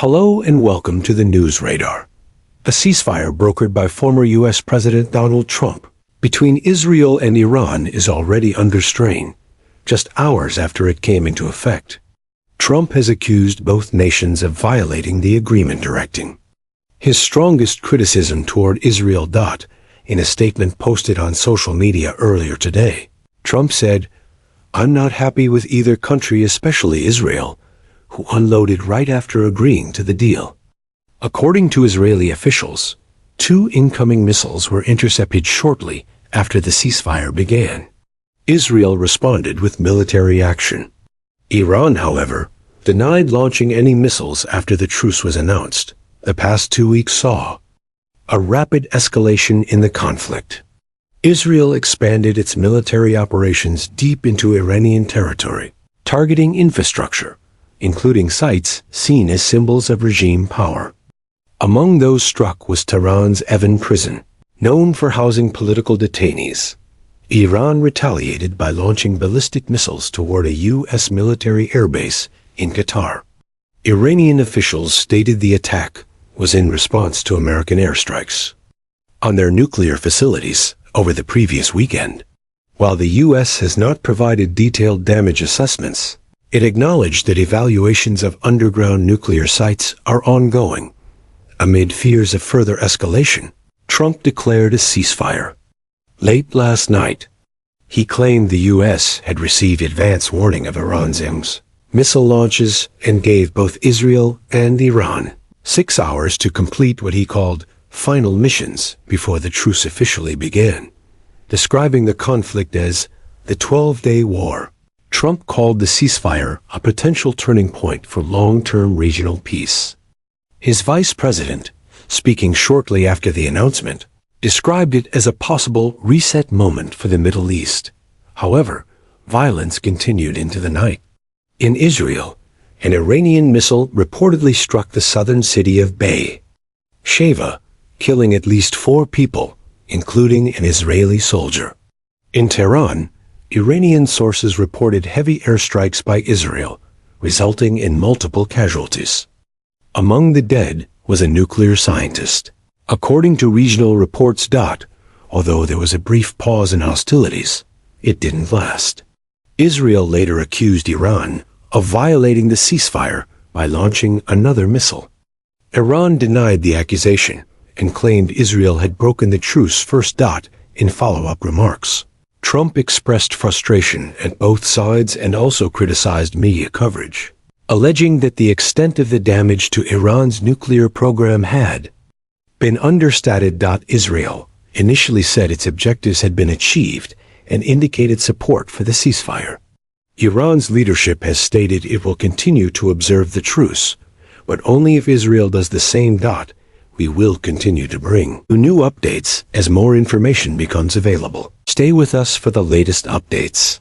Hello and welcome to the News Radar. A ceasefire brokered by former U.S. President Donald Trump between Israel and Iran is already under strain, just hours after it came into effect. Trump has accused both nations of violating the agreement directing. His strongest criticism toward Israel. In a statement posted on social media earlier today, Trump said, "I'm not happy with either country, especially Israel, who unloaded right after agreeing to the deal." According to Israeli officials, 2 incoming missiles were intercepted shortly after the ceasefire began. Israel responded with military action. Iran, however, denied launching any missiles after the truce was announced. The past 2 weeks saw a rapid escalation in the conflict. Israel expanded its military operations deep into Iranian territory, targeting infrastructure, including sites seen as symbols of regime power. Among those struck was Tehran's Evin prison, known for housing political detainees. Iran retaliated by launching ballistic missiles toward a U.S. military airbase in Qatar. Iranian officials stated the attack was in response to American airstrikes on their nuclear facilities over the previous weekend. While the U.S. has not provided detailed damage assessments, it acknowledged that evaluations of underground nuclear sites are ongoing. Amid fears of further escalation, Trump declared a ceasefire. Late last night, he claimed the U.S. had received advance warning of Iran's missile launches and gave both Israel and Iran 6 hours to complete what he called final missions before the truce officially began, describing the conflict as the 12-day war. Trump called the ceasefire a potential turning point for long-term regional peace. His vice president, speaking shortly after the announcement, described it as a possible reset moment for the Middle East. However, violence continued into the night. In Israel, an Iranian missile reportedly struck the southern city of Sheva, killing at least 4 people, including an Israeli soldier. In Tehran, Iranian sources reported heavy airstrikes by Israel, resulting in multiple casualties. Among the dead was a nuclear scientist. According to regional reports. Although there was a brief pause in hostilities, it didn't last. Israel later accused Iran of violating the ceasefire by launching another missile. Iran denied the accusation and claimed Israel had broken the truce first. In follow-up remarks, Trump expressed frustration at both sides and also criticized media coverage, alleging that the extent of the damage to Iran's nuclear program had been understated. Israel initially said its objectives had been achieved and indicated support for the ceasefire. Iran's leadership has stated it will continue to observe the truce, but only if Israel does the same. We will continue to bring you new updates as more information becomes available. Stay with us for the latest updates.